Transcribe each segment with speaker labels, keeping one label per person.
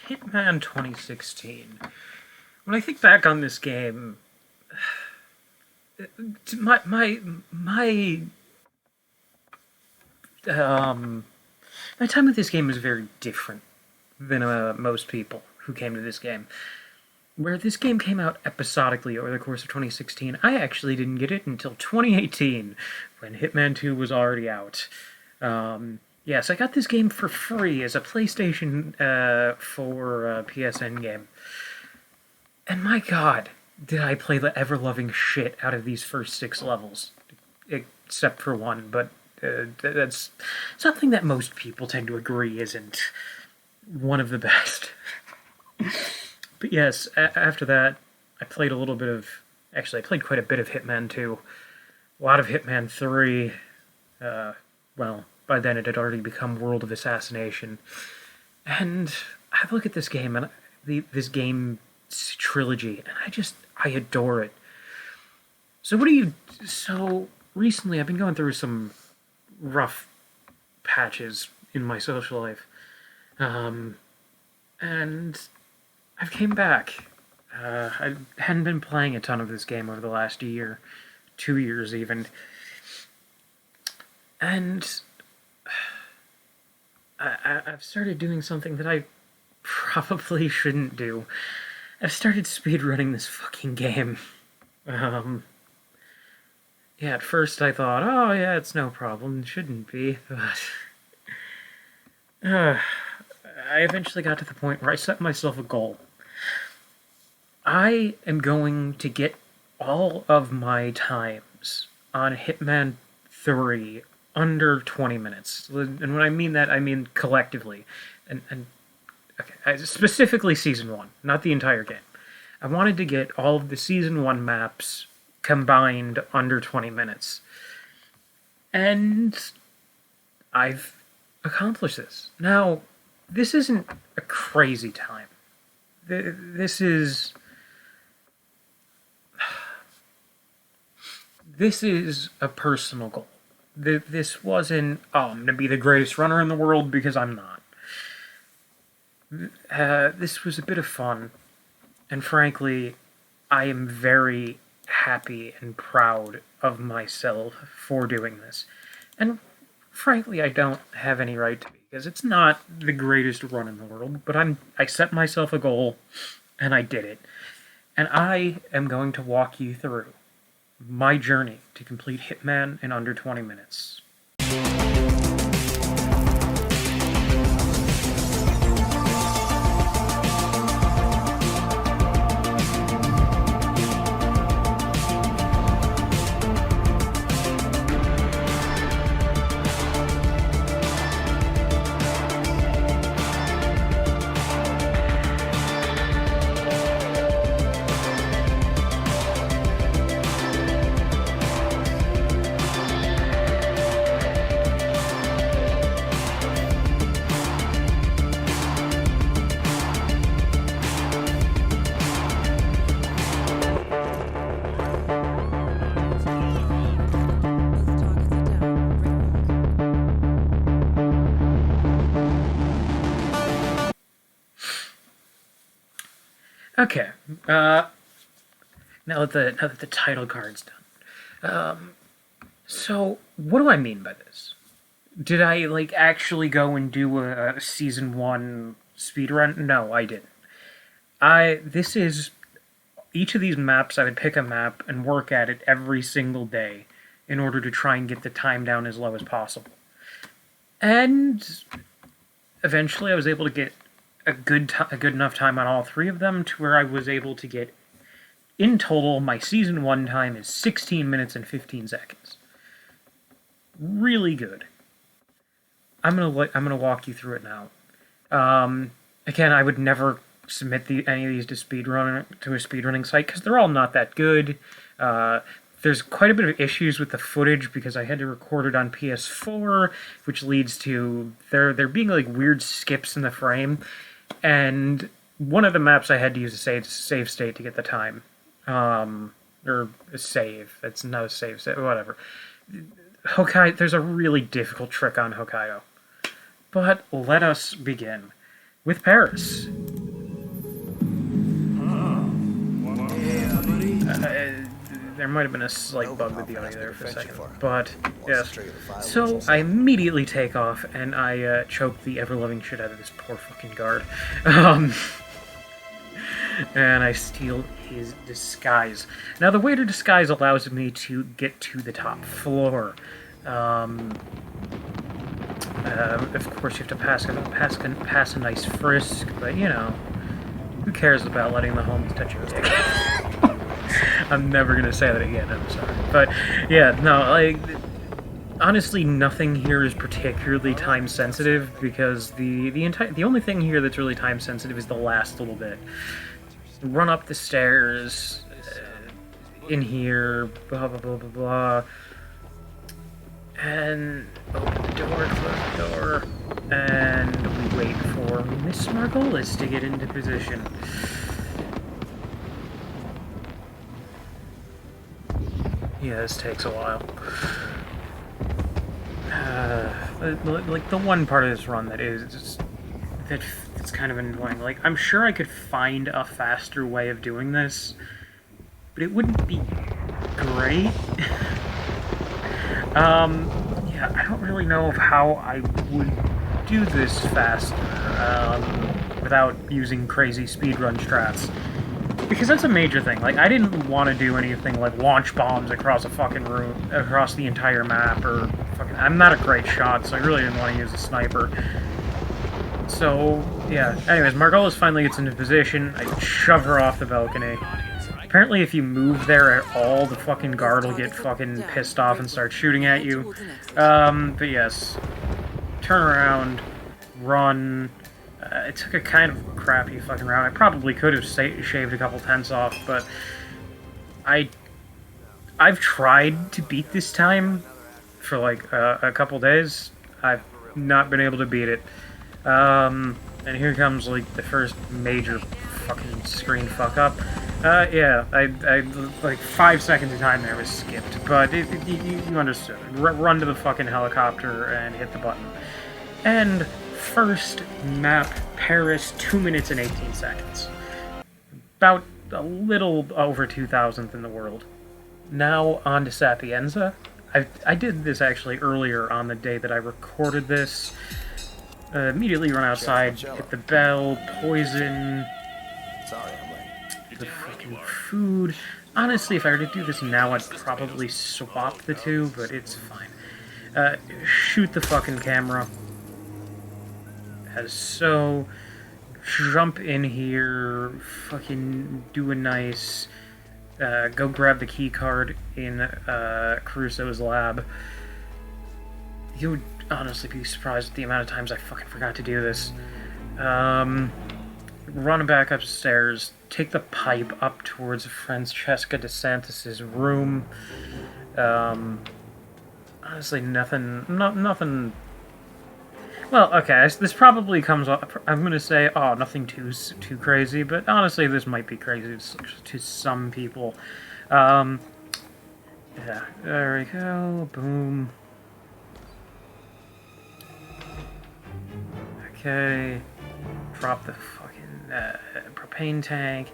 Speaker 1: Hitman 2016. When I think back on this game, my um my time with this game was very different than most people who came to this game. Where this game came out episodically over the course of 2016, I actually didn't get it until 2018, when Hitman 2 was already out. Yes, I got this game for free as a PlayStation 4 PSN game. And my god, did I play the ever-loving shit out of these first 6 levels. Except for one, but that's something that most people tend to agree isn't one of the best. But yes, after that, I played a little bit of... Actually, I played quite a bit of Hitman 2. A lot of Hitman 3. Well, by then it had already become World of Assassination. And I look at this game, and this game trilogy, and I adore it. So recently I've been going through some rough patches in my social life. And I've came back. I hadn't been playing a ton of this game over the last year, 2 years even. And I've started doing something that I probably shouldn't do. I've started speedrunning this fucking game. Yeah, at first I thought, oh yeah, it's no problem, it shouldn't be, but... I eventually got to the point where I set myself a goal. I am going to get all of my times on Hitman 3 under 20 minutes. And when I mean that, I mean collectively. Okay, specifically Season 1, not the entire game. I wanted to get all of the Season 1 maps combined under 20 minutes. And I've accomplished this. Now, this isn't a crazy time. This is a personal goal. This wasn't, oh, I'm going to be the greatest runner in the world, because I'm not. This was a bit of fun, and frankly, I am very happy and proud of myself for doing this. And frankly, I don't have any right to be, because it's not the greatest run in the world, but I set myself a goal, and I did it. And I am going to walk you through my journey to complete Hitman in under 20 minutes. Okay, now that the title card's done. So, what do I mean by this? Did I, actually go and do a Season 1 speedrun? No, I didn't. This is... Each of these maps, I would pick a map and work at it every single day in order to try and get the time down as low as possible. And eventually I was able to get a good enough time on all 3 of them to where I was able to get, in total, my Season 1 time is 16 minutes and 15 seconds. Really good. I'm gonna walk you through it now. Again, I would never submit any of these to a speedrunning site, because they're all not that good. There's quite a bit of issues with the footage, because I had to record it on PS4, which leads to there being weird skips in the frame. And one of the maps I had to use a save state to get the time. Or a save. It's not a save state, whatever. Hokkaido, there's a really difficult trick on Hokkaido. But let us begin with Paris. There might have been a slight bug with the audio there for a second, but yes. So I immediately take off and I choke the ever-loving shit out of this poor fucking guard. And I steal his disguise. Now the way to disguise allows me to get to the top floor. Of course you have to pass a nice frisk, but you know, who cares about letting the homeless touch your dick? I'm never gonna say that again, I'm sorry. But yeah, no, like, honestly, nothing here is particularly time sensitive because the only thing here that's really time sensitive is the last little bit. Run up the stairs, in here, blah blah blah blah blah, and open the door, close the door, and we wait for Miss Margolis to get into position. Yeah, this takes a while. Like the one part of this run that's kind of annoying. Like, I'm sure I could find a faster way of doing this, but it wouldn't be great. Yeah, I don't really know of how I would do this faster without using crazy speedrun strats. Because that's a major thing. Like, I didn't want to do anything like launch bombs across a fucking room, across the entire map, or fucking... I'm not a great shot, so I really didn't want to use a sniper. So, yeah. Anyways, Margolis finally gets into position. I shove her off the balcony. Apparently if you move there at all, the fucking guard will get fucking pissed off and start shooting at you. But yes. Turn around. Run. It took a kind of crappy fucking round. I probably could have shaved a couple tenths off, but I've tried to beat this time for like a couple days. I've not been able to beat it. And here comes like the first major fucking screen fuck up. Yeah, I like 5 seconds of time there was skipped, but you understood. Run to the fucking helicopter and hit the button. And first map, Paris, 2 minutes and 18 seconds. About a little over 2,000th in the world. Now on to Sapienza. I did this actually earlier on the day that I recorded this. Immediately run outside, hit the bell, poison, the fucking food. Honestly, if I were to do this now, I'd probably swap the two, but it's fine. Shoot the fucking camera. As so, jump in here, fucking do a nice, go grab the key card in Caruso's lab. You would honestly be surprised at the amount of times I fucking forgot to do this. Run back upstairs, take the pipe up towards Francesca DeSantis' room. Honestly, nothing... Well, okay, this probably comes up... I'm gonna say, oh, nothing too crazy, but honestly, this might be crazy to some people. Yeah, there we go, boom. Okay, drop the fucking propane tank,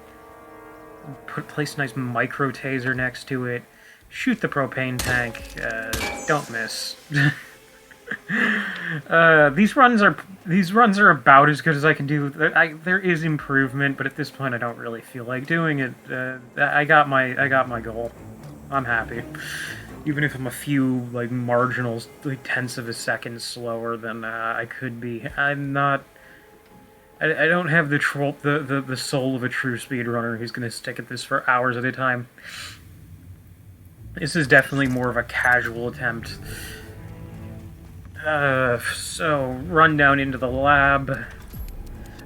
Speaker 1: place a nice micro taser next to it, shoot the propane tank, don't miss. These runs are about as good as I can do. There is improvement, but at this point I don't really feel like doing it. I got my goal. I'm happy. Even if I'm a few, like, marginal, like, tenths of a second slower than I could be. I'm not... I don't have the soul of a true speedrunner who's gonna stick at this for hours at a time. This is definitely more of a casual attempt. So, run down into the lab.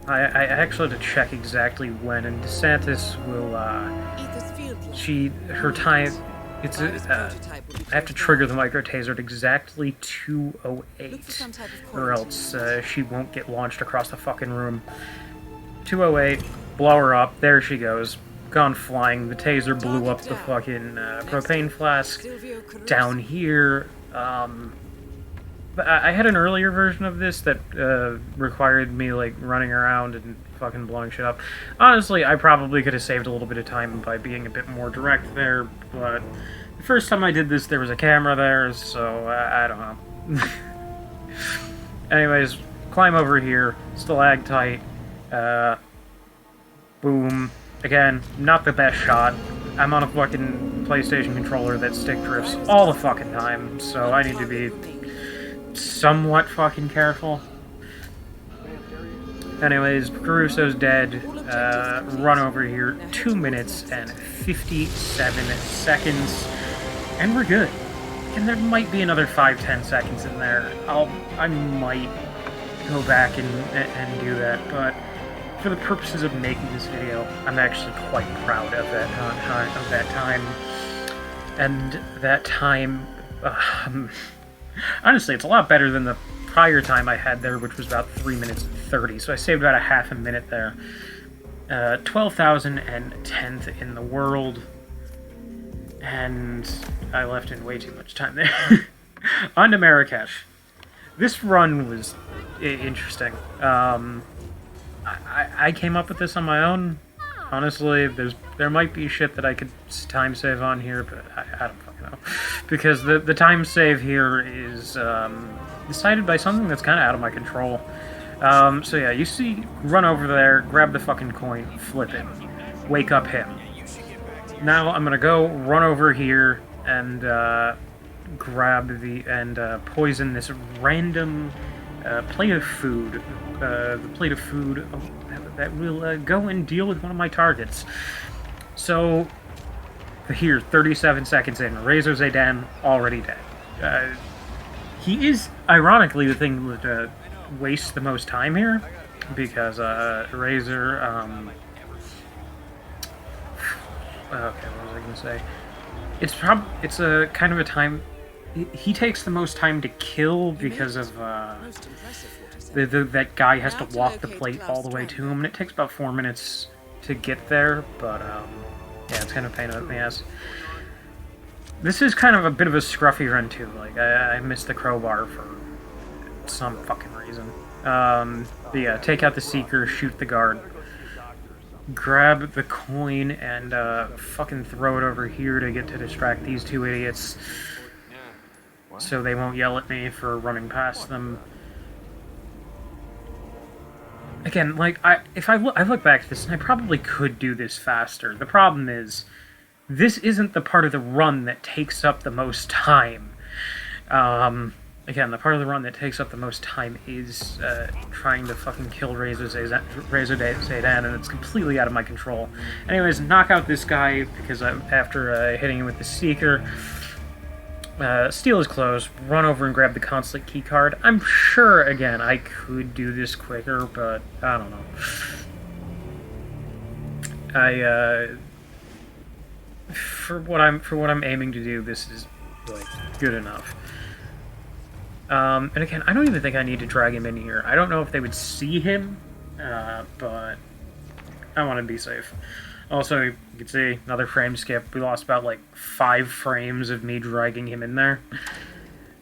Speaker 1: I actually had to check exactly when, and DeSantis will, her time... It's I have to trigger the micro taser at exactly 2:08, or else she won't get launched across the fucking room. 2:08, blow her up. There she goes, gone flying. The taser blew up the fucking propane flask down here. I had an earlier version of this that required me like running around and fucking blowing shit up. Honestly, I probably could have saved a little bit of time by being a bit more direct there, but the first time I did this, there was a camera there, so I don't know. Anyways, climb over here, stalactite, boom. Again, not the best shot. I'm on a fucking PlayStation controller that stick drifts all the fucking time, so I need to be somewhat fucking careful. Anyways, Caruso's dead. Run over here, 2 minutes and 57 seconds, and we're good. And there might be another 5-10 seconds in there. I might go back and do that, but for the purposes of making this video, I'm actually quite proud of that time. And that time, honestly, it's a lot better than the prior time I had there, which was about 3 minutes and 30, so I saved about a half a minute there. 12,010th in the world, and I left in way too much time there. On to Marrakesh. This run was interesting. I came up with this on my own. Honestly, there might be shit that I could time save on here, but I don't fucking know. Because the time save here is decided by something that's kind of out of my control. So yeah, you see, run over there, grab the fucking coin, flip it, wake up him. Now I'm gonna go run over here and grab poison this random plate of food. The plate of food that will go and deal with one of my targets. So here, 37 seconds in, Rezo Zaydan already dead. He is, ironically, the thing that wastes the most time here, because Razor, okay, what was I gonna say? It's a kind of a time. He takes the most time to kill because of that guy has to walk the plate all the way to him, and it takes about 4 minutes to get there. But yeah, it's kind of a pain in the ass. This is kind of a bit of a scruffy run too. Like I missed the crowbar for some fucking reason. But yeah, take out the seeker, shoot the guard, grab the coin, and fucking throw it over here to get to distract these two idiots, so they won't yell at me for running past them. Again, like, I look back at this, and I probably could do this faster. The problem is, this isn't the part of the run that takes up the most time. Again, the part of the run that takes up the most time is trying to fucking kill Rezo Zaydan, and it's completely out of my control. Anyways, knock out this guy, because after hitting him with the Seeker, steal his clothes, run over and grab the consulate key card. I'm sure, again, I could do this quicker, but I don't know. For what I'm aiming to do, this is like good enough. And again, I don't even think I need to drag him in here. I don't know if they would see him, but I want to be safe. Also, you can see another frame skip. We lost about like 5 frames of me dragging him in there.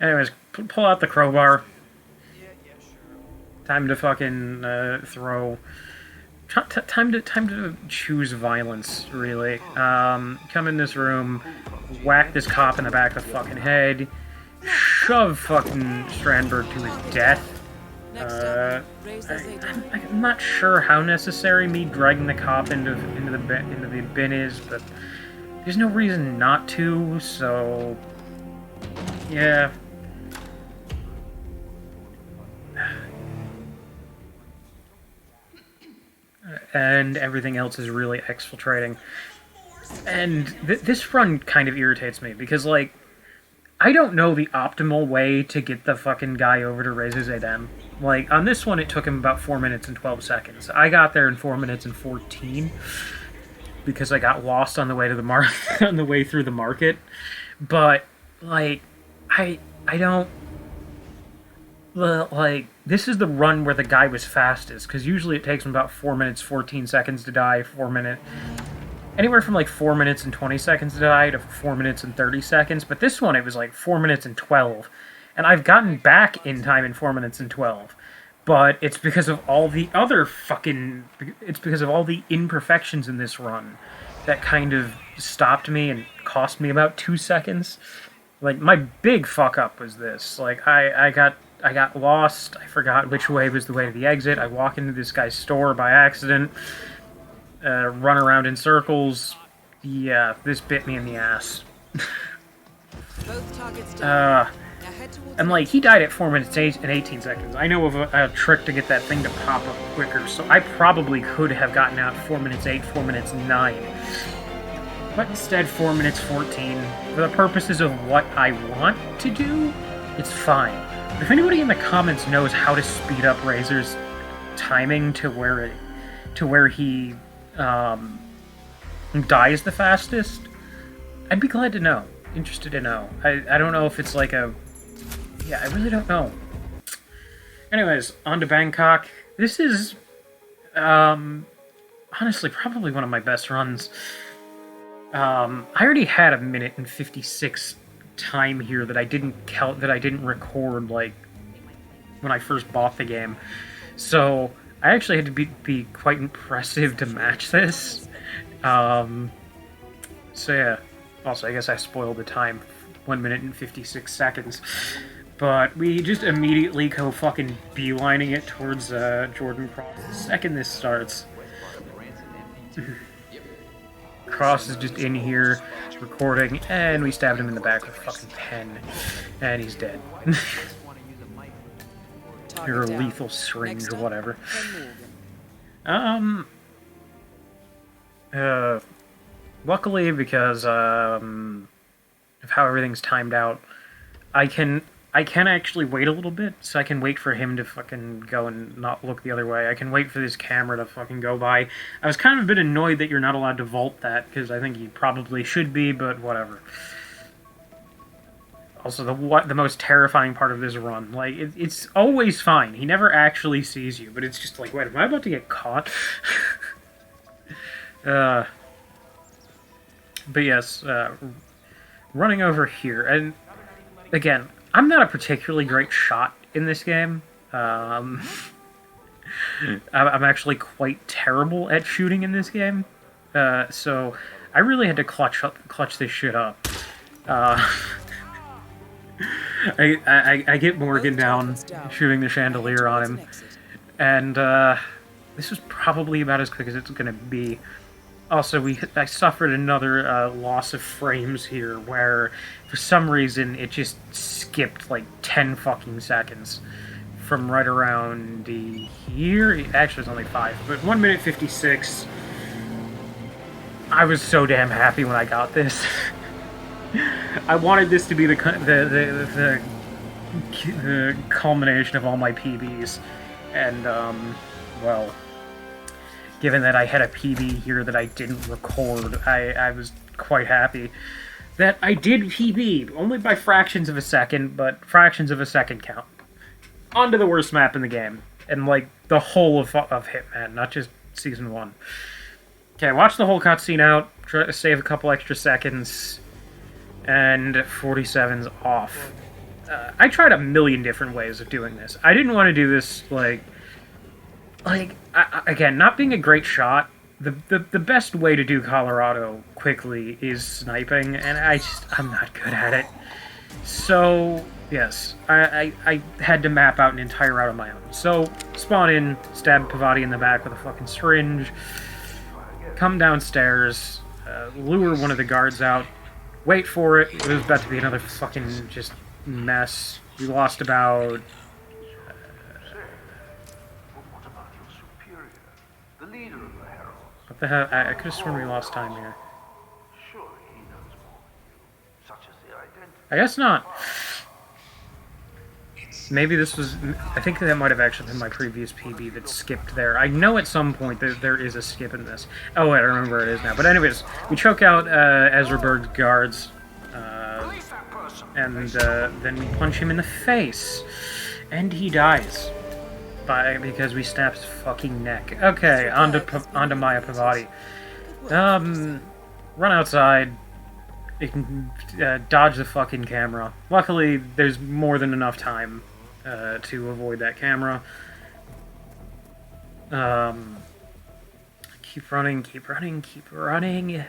Speaker 1: Anyways, pull out the crowbar. Time to fucking throw. Time to choose violence, really. Come in this room, whack this cop in the back of the fucking head, shove fucking Strandberg to his death. I'm not sure how necessary me dragging the cop into the bin is, but there's no reason not to. So yeah. And everything else is really exfiltrating. And this run kind of irritates me, because, like, I don't know the optimal way to get the fucking guy over to Rezo Zaydan. Like, on this one, it took him about 4 minutes and 12 seconds. I got there in 4 minutes and 14, because I got lost on the way to the on the way through the market. But, like, I don't... Like, this is the run where the guy was fastest, because usually it takes him about 4 minutes, 14 seconds to die, anywhere from like 4 minutes and 20 seconds to die to 4 minutes and 30 seconds, but this one it was like 4 minutes and 12. And I've gotten back in time in 4 minutes and 12. But it's because of all the other fucking... It's because of all the imperfections in this run that kind of stopped me and cost me about 2 seconds. Like, my big fuck-up was this. Like, I got lost. I forgot which way was the way to the exit. I walk into this guy's store by accident. Run around in circles. Yeah, this bit me in the ass. And like, he died at 4 minutes and 18 seconds. I know of a trick to get that thing to pop up quicker, so I probably could have gotten out 4 minutes 8, 4 minutes 9. But instead, 4 minutes 14. For the purposes of what I want to do, it's fine. If anybody in the comments knows how to speed up Razor's timing to where he dies the fastest, I'd be glad to know. Interested to know. I don't know if it's like a... Yeah, I really don't know. Anyways, on to Bangkok. This is, honestly, probably one of my best runs. I already had 1 minute and 56 time here that I didn't record, like, when I first bought the game. So, I actually had to be quite impressive to match this. So yeah. Also, I guess I spoiled the time. 1 minute and 56 seconds. But we just immediately go fucking beelining it towards Jordan Cross the second this starts. Cross is just in here, recording, and we stabbed him in the back with a fucking pen. And he's dead. Or a lethal syringe or whatever. Luckily, because of how everything's timed out, I can actually wait a little bit, so I can wait for him to fucking go and not look the other way. I can wait for this camera to fucking go by. I was kind of a bit annoyed that you're not allowed to vault that, because I think you probably should be, but whatever. Also, the most terrifying part of this run, like, it's always fine. He never actually sees you, but it's just like, wait, am I about to get caught? But yes, running over here, and again, I'm not a particularly great shot in this game. I'm actually quite terrible at shooting in this game, so I really had to clutch this shit up. I get Morgan down, shooting the chandelier on him, and this was probably about as quick as it's gonna be. Also, I suffered another loss of frames here, where for some reason it just skipped like 10 fucking seconds from right around here. Actually, it's only 5, but 1 minute 56. I was so damn happy when I got this. I wanted this to be the culmination of all my PBs, and well, given that I had a PB here that I didn't record, I was quite happy that I did PB, only by fractions of a second, but fractions of a second count. On to the worst map in the game, and like the whole of Hitman, not just Season 1. Okay, watch the whole cutscene out, try to save a couple extra seconds, and 47's off. I tried a million different ways of doing this. I didn't want to do this, again, not being a great shot, the best way to do Colorado quickly is sniping, and I'm not good at it. So, yes, I had to map out an entire route on my own. So, spawn in, stab Pavati in the back with a fucking syringe, come downstairs, lure one of the guards out, wait for it. It was about to be another fucking just mess. We lost about... What the hell? I could have sworn we lost time here. I guess not. Maybe this was... I think that might have actually been my previous PB that skipped there. I know at some point that there is a skip in this. Oh, wait, I remember where it is now. But anyways, we choke out Ezra Berg's guards. And then we punch him in the face. And he dies. Because we snapped his fucking neck. Okay, onto Maya Pavati. Run outside. it can dodge the fucking camera. Luckily, there's more than enough time to avoid that camera. Keep running, keep running, keep running.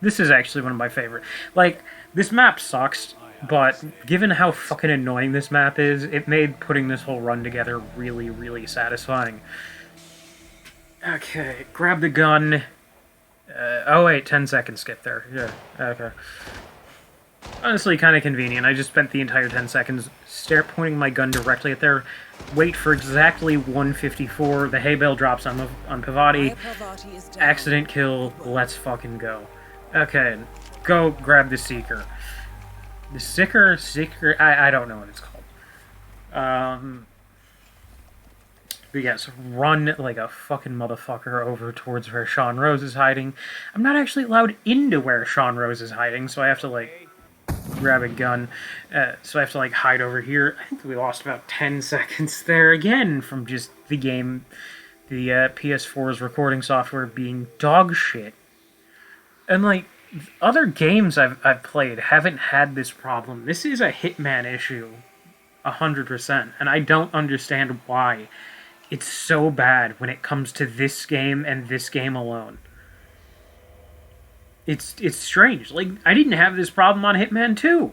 Speaker 1: This is actually one of my favorite. Like, this map sucks, but given how fucking annoying this map is, it made putting this whole run together really, really satisfying. Okay, grab the gun. Oh wait, 10 seconds skip there. Yeah, okay. Honestly, kind of convenient. I just spent the entire 10 seconds pointing my gun directly at there. Wait for exactly 154. The hay bale drops on Pavati. Accident kill. Let's fucking go. Okay, go grab the Seeker. The Seeker? I don't know what it's called. But yes, run like a fucking motherfucker over towards where Sean Rose is hiding. I'm not actually allowed into where Sean Rose is hiding, so I have to, like, grab a gun. So I have to, like, hide over here. I think we lost about 10 seconds there again from just the game, the PS4's recording software being dog shit. And, like, other games I've played haven't had this problem. This is a Hitman issue, 100%, and I don't understand why it's so bad when it comes to this game and this game alone. It's strange. Like, I didn't have this problem on Hitman 2.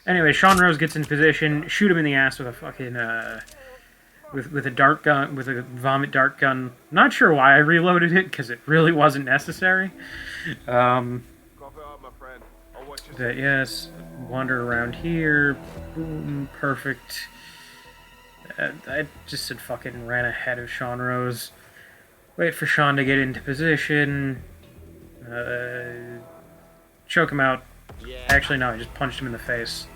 Speaker 1: Anyway, Sean Rose gets in position, shoot him in the ass with a fucking, with a dart gun, with a vomit dart gun. Not sure why I reloaded it, because it really wasn't necessary. But yes, wander around here. Boom, perfect. I just had fucking ran ahead of Sean Rose. Wait for Sean to get into position. Choke him out. Actually, no, I just punched him in the face.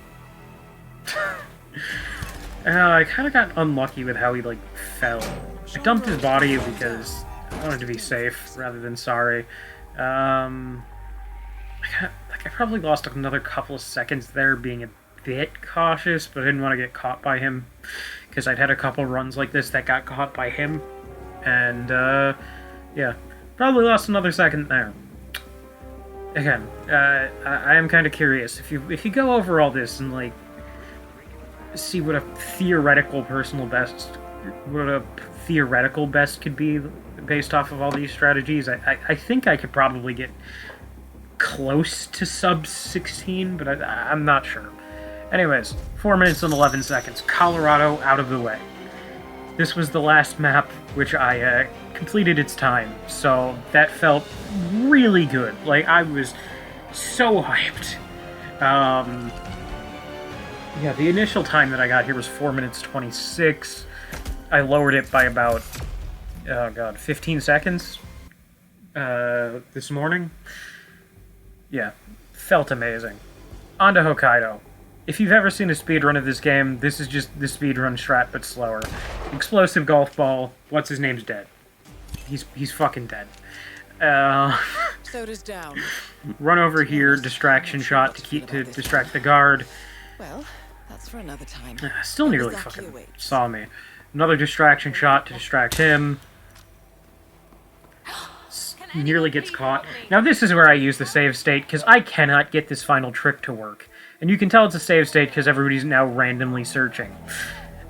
Speaker 1: I kind of got unlucky with how he, like, fell. I dumped his body because I wanted to be safe rather than sorry. I probably lost another couple of seconds there being a bit cautious, but I didn't want to get caught by him. Because I'd had a couple runs like this that got caught by him. And, yeah. Probably lost another second there. Again, I am kind of curious. If you go over all this and, like, see what a theoretical best could be based off of all these strategies, I think I could probably get close to sub 16, but I'm not sure. Anyways, 4 minutes and 11 seconds. Colorado out of the way. This was the last map which I completed its time, so that felt really good. Like, I was so hyped. Yeah, the initial time that I got here was 4 minutes 26. I lowered it by about, 15 seconds this morning. Yeah, felt amazing. On to Hokkaido. If you've ever seen a speedrun of this game, this is just the speedrun strat, but slower. Explosive golf ball. What's his name's dead. He's fucking dead.
Speaker 2: Soda's down.
Speaker 1: Run over here, distraction shot to distract the guard.
Speaker 2: Well, that's for another time.
Speaker 1: Still nearly fucking saw me. Another distraction shot to distract him. Nearly gets caught. Now this is where I use the save state, because I cannot get this final trick to work. And you can tell it's a save state because everybody's now randomly searching.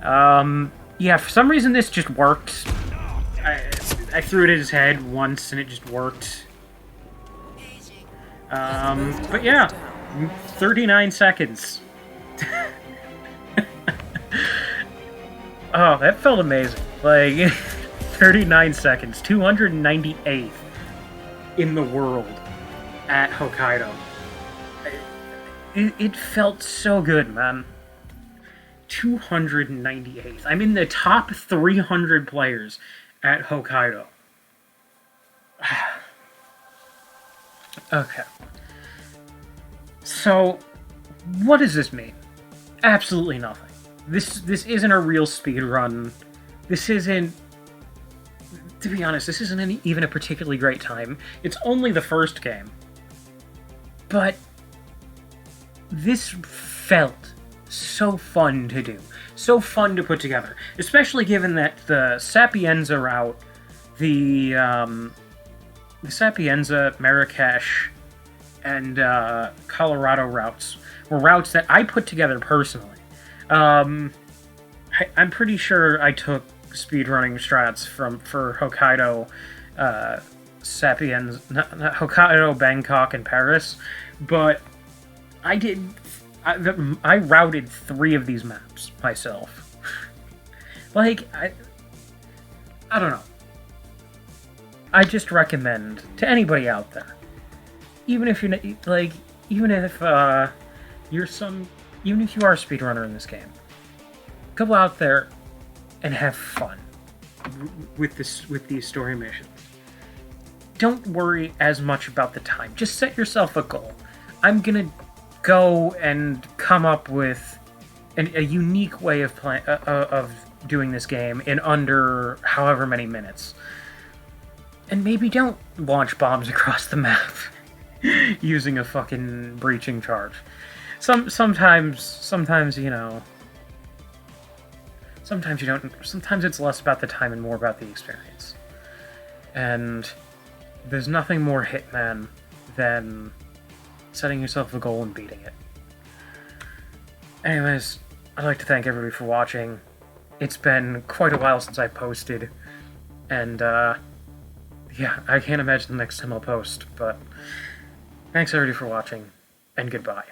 Speaker 1: Yeah, for some reason this just worked. I threw it at his head once and it just worked. But yeah, 39 seconds. Oh, that felt amazing. Like, 39 seconds, 298th in the world at Hokkaido. It felt so good, man. 298th. I'm in the top 300 players at Hokkaido. Okay. So, what does this mean? Absolutely nothing. This isn't a real speed run. This isn't... To be honest, this isn't even a particularly great time. It's only the first game. But... this felt so fun to do. So fun to put together. Especially given that the Sapienza route, the Sapienza, Marrakesh, and Colorado routes were routes that I put together personally. I'm pretty sure I took speedrunning strats for Hokkaido, Sapiens, not Hokkaido, Bangkok, and Paris, but I did. I routed 3 of these maps myself. Like, I don't know. I just recommend to anybody out there, even if you're like, even if you're some, even if you are a speedrunner in this game, go out there and have fun with these story missions. Don't worry as much about the time. Just set yourself a goal. I'm gonna go and come up with a unique way of doing this game in under however many minutes. And maybe don't launch bombs across the map using a fucking breaching charge. Sometimes you know. Sometimes you don't. Sometimes it's less about the time and more about the experience. And there's nothing more Hitman than setting yourself a goal and beating it. Anyways, I'd like to thank everybody for watching. It's been quite a while since I posted, and yeah, I can't imagine the next time I'll post, but thanks everybody for watching, and goodbye.